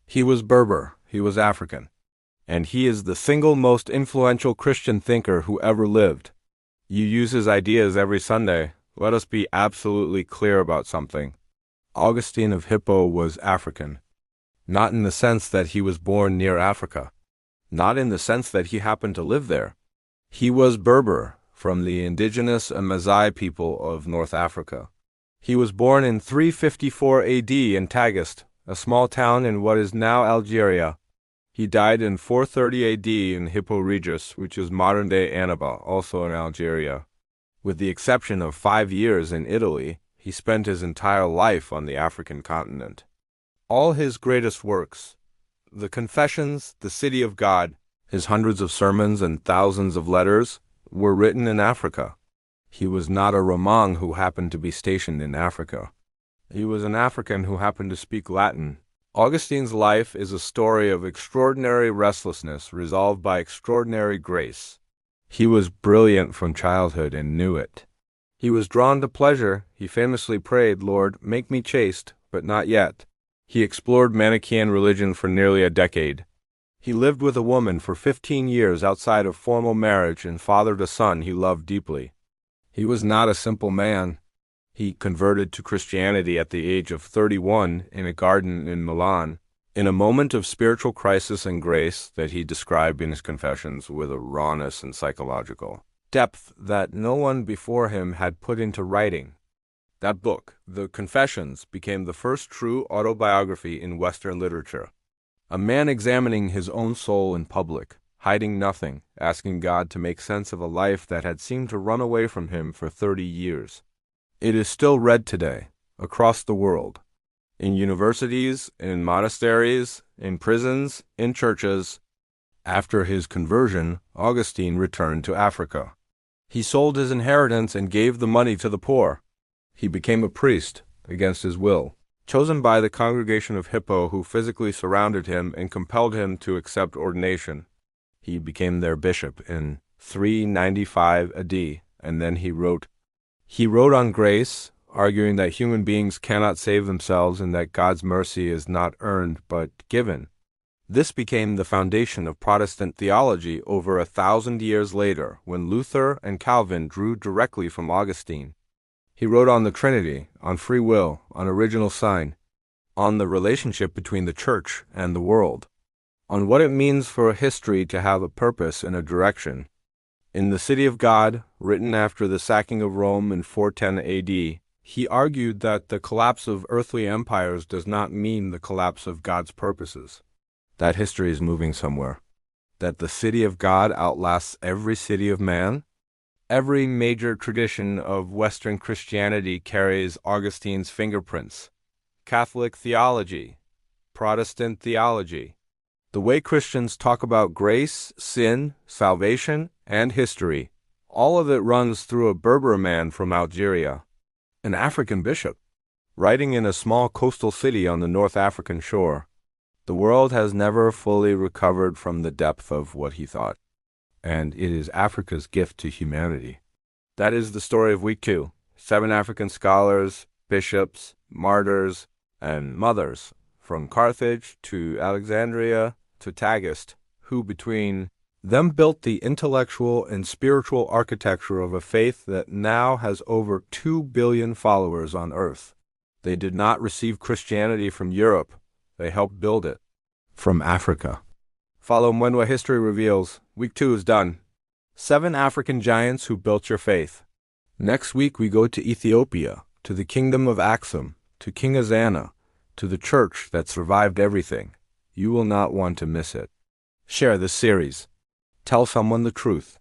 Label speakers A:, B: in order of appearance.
A: He was Berber, he was African, and he is the single most influential Christian thinker who ever lived. You use his ideas every Sunday. Let us be absolutely clear about something. Augustine of Hippo was African, not in the sense that he was born near Africa, not in the sense that he happened to live there. He was Berber, from the indigenous Amazigh people of North Africa. He was born in 354 AD in Tagaste, a small town in what is now Algeria. He died in 430 AD in Hippo Regis, which is modern-day Annaba, also in Algeria. With the exception of 5 years in Italy, he spent his entire life on the African continent. All his greatest works, the Confessions, the City of God, his hundreds of sermons and thousands of letters, were written in Africa. He was not a Romang who happened to be stationed in Africa. He was an African who happened to speak Latin. Augustine's life is a story of extraordinary restlessness resolved by extraordinary grace. He was brilliant from childhood and knew it. He was drawn to pleasure. He famously prayed, "Lord, make me chaste, but not yet." He explored Manichaean religion for nearly a decade. He lived with a woman for 15 years outside of formal marriage and fathered a son he loved deeply. He was not a simple man. He converted to Christianity at the age of 31 in a garden in Milan, in a moment of spiritual crisis and grace that he described in his Confessions with a rawness and psychological depth that no one before him had put into writing. That book, The Confessions, became the first true autobiography in Western literature. A man examining his own soul in public, hiding nothing, asking God to make sense of a life that had seemed to run away from him for 30 years. It is still read today, across the world, in universities, in monasteries, in prisons, in churches. After his conversion, Augustine returned to Africa. He sold his inheritance and gave the money to the poor. He became a priest, against his will, chosen by the congregation of Hippo, who physically surrounded him and compelled him to accept ordination. He became their bishop in 395 AD, and then he wrote on grace, arguing that human beings cannot save themselves and that God's mercy is not earned but given. This became the foundation of Protestant theology over 1,000 years later, when Luther and Calvin drew directly from Augustine. He wrote on the Trinity, on free will, on original sin, on the relationship between the Church and the world, on what it means for a history to have a purpose and a direction. In The City of God, written after the sacking of Rome in 410 AD, he argued that the collapse of earthly empires does not mean the collapse of God's purposes. That history is moving somewhere. That the city of God outlasts every city of man. Every major tradition of Western Christianity carries Augustine's fingerprints. Catholic theology, Protestant theology. The way Christians talk about grace, sin, salvation, and history, all of it runs through a Berber man from Algeria, an African bishop, writing in a small coastal city on the North African shore. The world has never fully recovered from the depth of what he thought, and it is Africa's gift to humanity. That is the story of Week 2. 7 African scholars, bishops, martyrs, and mothers, from Carthage to Alexandria to Tagaste, who between them built the intellectual and spiritual architecture of a faith that now has over 2 billion followers on earth. They did not receive Christianity from Europe. They helped build it from Africa. Follow Mwenwa History Reveals. Week 2 is done. 7 African giants who built your faith. Next week we go to Ethiopia, to the kingdom of Aksum, to King Azana, to the church that survived everything. You will not want to miss it. Share this series. Tell someone the truth.